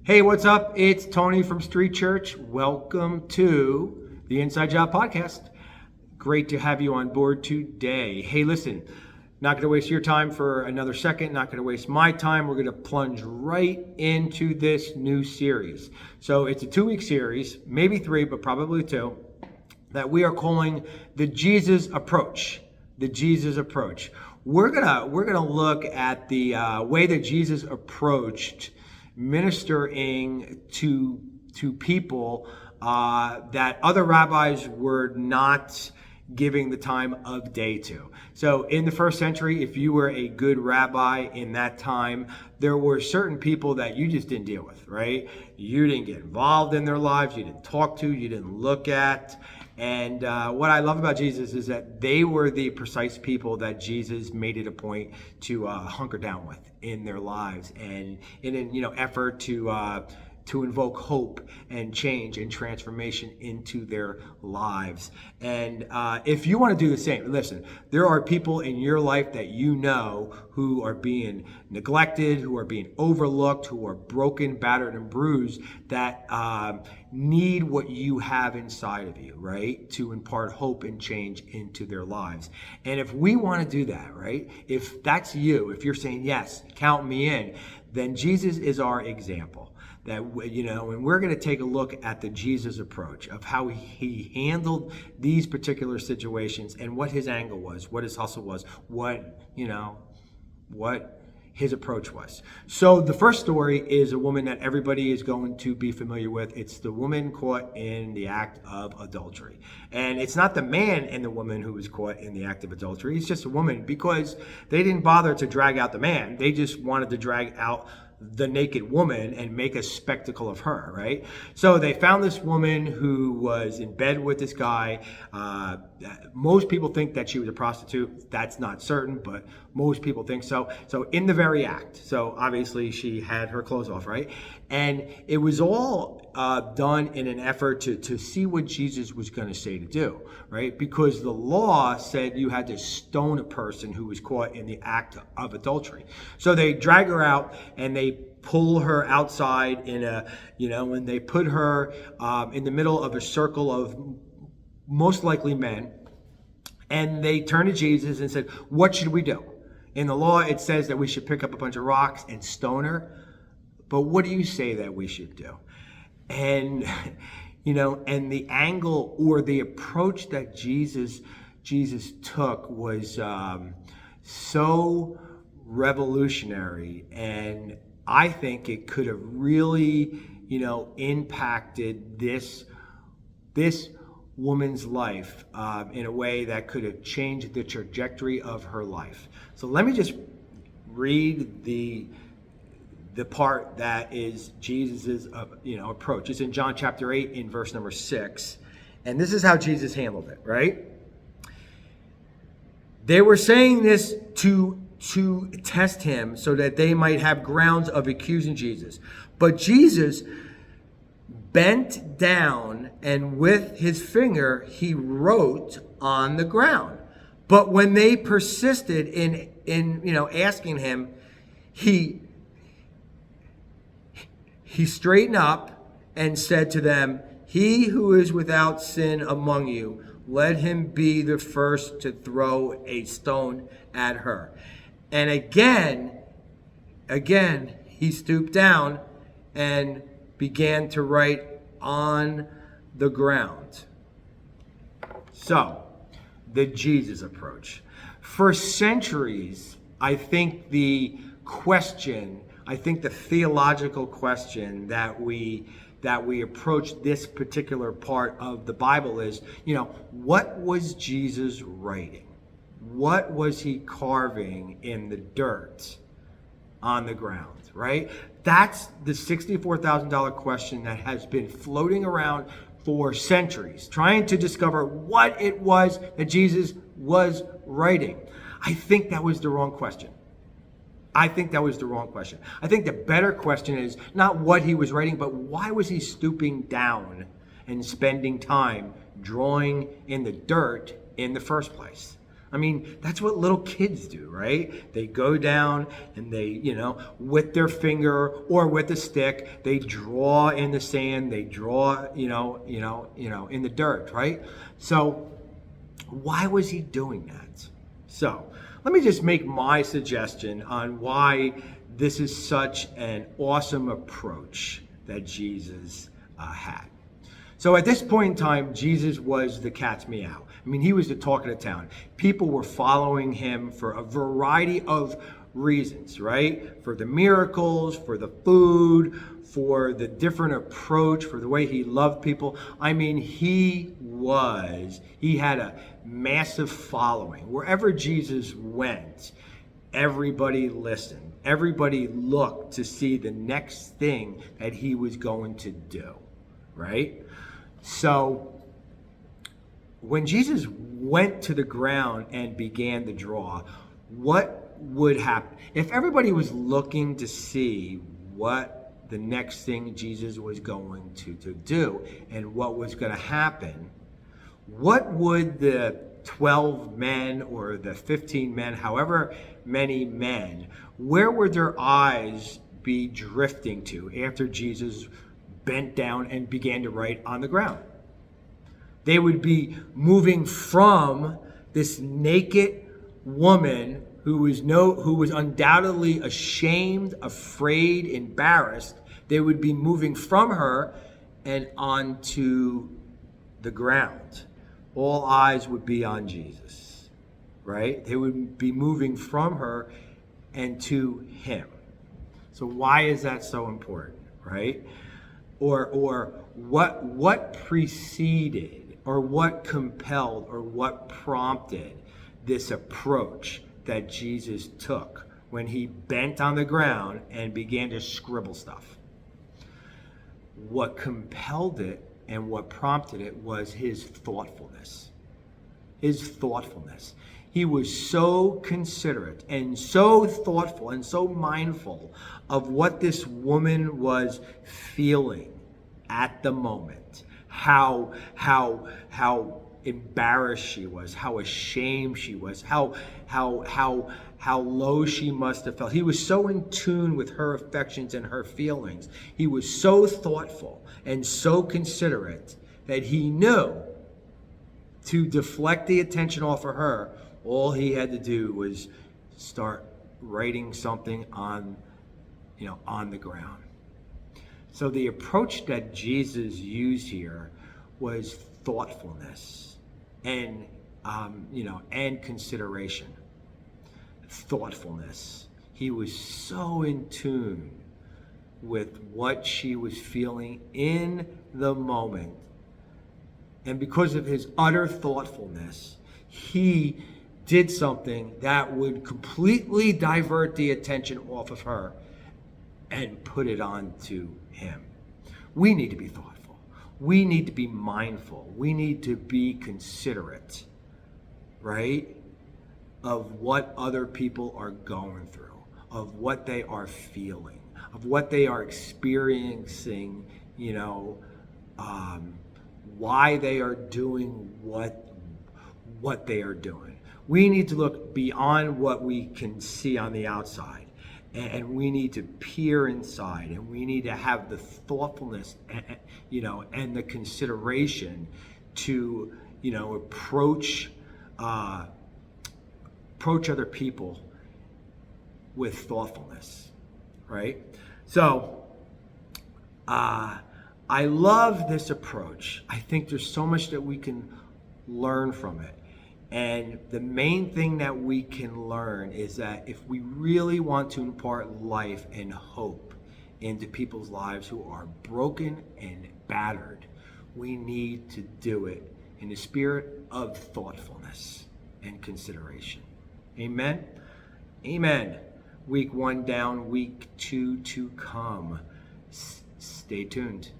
Hey, what's up? It's Tony from Street Church. Welcome to the Inside Job Podcast. Great to have you on board today. Hey, listen, not going to waste your time for another second, not going to waste my time. We're going to plunge right into this new series. So it's a 2-week series, maybe 3, but probably 2, that we are calling the Jesus Approach. The Jesus Approach. We're gonna look at the way that Jesus approached ministering to people that other rabbis were not giving the time of day to. So in the first century, if you were a good rabbi in that time, there were certain people that you just didn't deal with, right? You didn't get involved in their lives, you didn't talk to, you didn't look at. And what I love about Jesus is that they were the precise people that Jesus made it a point to hunker down with in their lives, and in an effort to invoke hope and change and transformation into their lives. And if you want to do the same, listen, there are people in your life that you know who are being neglected, who are being overlooked, who are broken, battered, and bruised, that need what you have inside of you, right? To impart hope and change into their lives. And if we want to do that, right? If that's you, if you're saying, yes, count me in, then Jesus is our example. That, and we're going to take a look at the Jesus approach of how he handled these particular situations and what his angle was, what his hustle was, what his approach was. So the first story is a woman that everybody is going to be familiar with. It's the woman caught in the act of adultery. And it's not the man and the woman who was caught in the act of adultery. It's just a woman, because they didn't bother to drag out the man. They just wanted to drag out the naked woman and make a spectacle of her, right? So they found this woman who was in bed with this guy. Most people think that she was a prostitute. That's not certain, but most people think so. So in the very act. So obviously she had her clothes off, right? And it was all done in an effort to see what Jesus was going to say to do, right? Because the law said you had to stone a person who was caught in the act of adultery. So they drag her out and they pull her outside and they put her in the middle of a circle of most likely men. And they turned to Jesus and said, what should we do? In the law, it says that we should pick up a bunch of rocks and stone her. But what do you say that we should do? And, and the angle or the approach that Jesus took was so revolutionary. And I think it could have really, impacted this woman's life in a way that could have changed the trajectory of her life. So let me just read the part that is Jesus's approach. It's in John chapter 8 in verse number 6. And this is how Jesus handled it, right? They were saying this to test him so that they might have grounds of accusing Jesus. But Jesus bent down and with his finger he wrote on the ground. But when they persisted in asking him, he straightened up and said to them, "He who is without sin among you, let him be the first to throw a stone at her." And again, he stooped down and began to write on the ground. So, the Jesus approach. For centuries, I think the theological question that we approach this particular part of the Bible is, what was Jesus writing? What was he carving in the dirt on the ground, right? That's the $64,000 question that has been floating around for centuries, trying to discover what it was that Jesus was writing. I think that was the wrong question. I think the better question is not what he was writing, but why was he stooping down and spending time drawing in the dirt in the first place? I mean, that's what little kids do, right? They go down and they, with their finger or with a stick, they draw in the sand, they draw, in the dirt, right? So why was he doing that? So let me just make my suggestion on why this is such an awesome approach that Jesus had. So at this point in time, Jesus was the cat's meow. I mean, he was the talk of the town. People were following him for a variety of reasons, right? For the miracles, for the food, for the different approach, for the way he loved people. I mean, he had a massive following. Wherever Jesus went, everybody listened. Everybody looked to see the next thing that he was going to do, right? So when Jesus went to the ground and began to draw, what would happen? If everybody was looking to see what the next thing Jesus was going to do and what was going to happen, what would the 12 men or the 15 men, however many men, where would their eyes be drifting to after Jesus bent down and began to write on the ground? They would be moving from this naked woman who was undoubtedly ashamed, afraid, embarrassed. They would be moving from her and onto the ground. All eyes would be on Jesus, right? They would be moving from her and to him. So why is that so important, right? Or what preceded, or what compelled, or what prompted this approach that Jesus took when he bent on the ground and began to scribble stuff? What compelled it and what prompted it was his thoughtfulness. His thoughtfulness. He was so considerate and so thoughtful and so mindful of what this woman was feeling at the moment. How embarrassed she was, how ashamed she was, how low she must have felt. He was so in tune with her affections and her feelings. He was so thoughtful and so considerate that he knew to deflect the attention off of her, all he had to do was start writing something on the ground. So the approach that Jesus used here was thoughtfulness and consideration. Thoughtfulness. He was so in tune with what she was feeling in the moment. And because of his utter thoughtfulness, he did something that would completely divert the attention off of her and put it on to him. We need to be thoughtful. We need to be mindful. We need to be considerate, right, of what other people are going through, of what they are feeling, of what they are experiencing, why they are doing what they are doing. We need to look beyond what we can see on the outside, and we need to peer inside, and we need to have the thoughtfulness, and the consideration to, approach other people with thoughtfulness, right? So, I love this approach. I think there's so much that we can learn from it. And the main thing that we can learn is that if we really want to impart life and hope into people's lives who are broken and battered, we need to do it in the spirit of thoughtfulness and consideration. Amen? Amen. Week 1 down, week 2 to come. Stay tuned.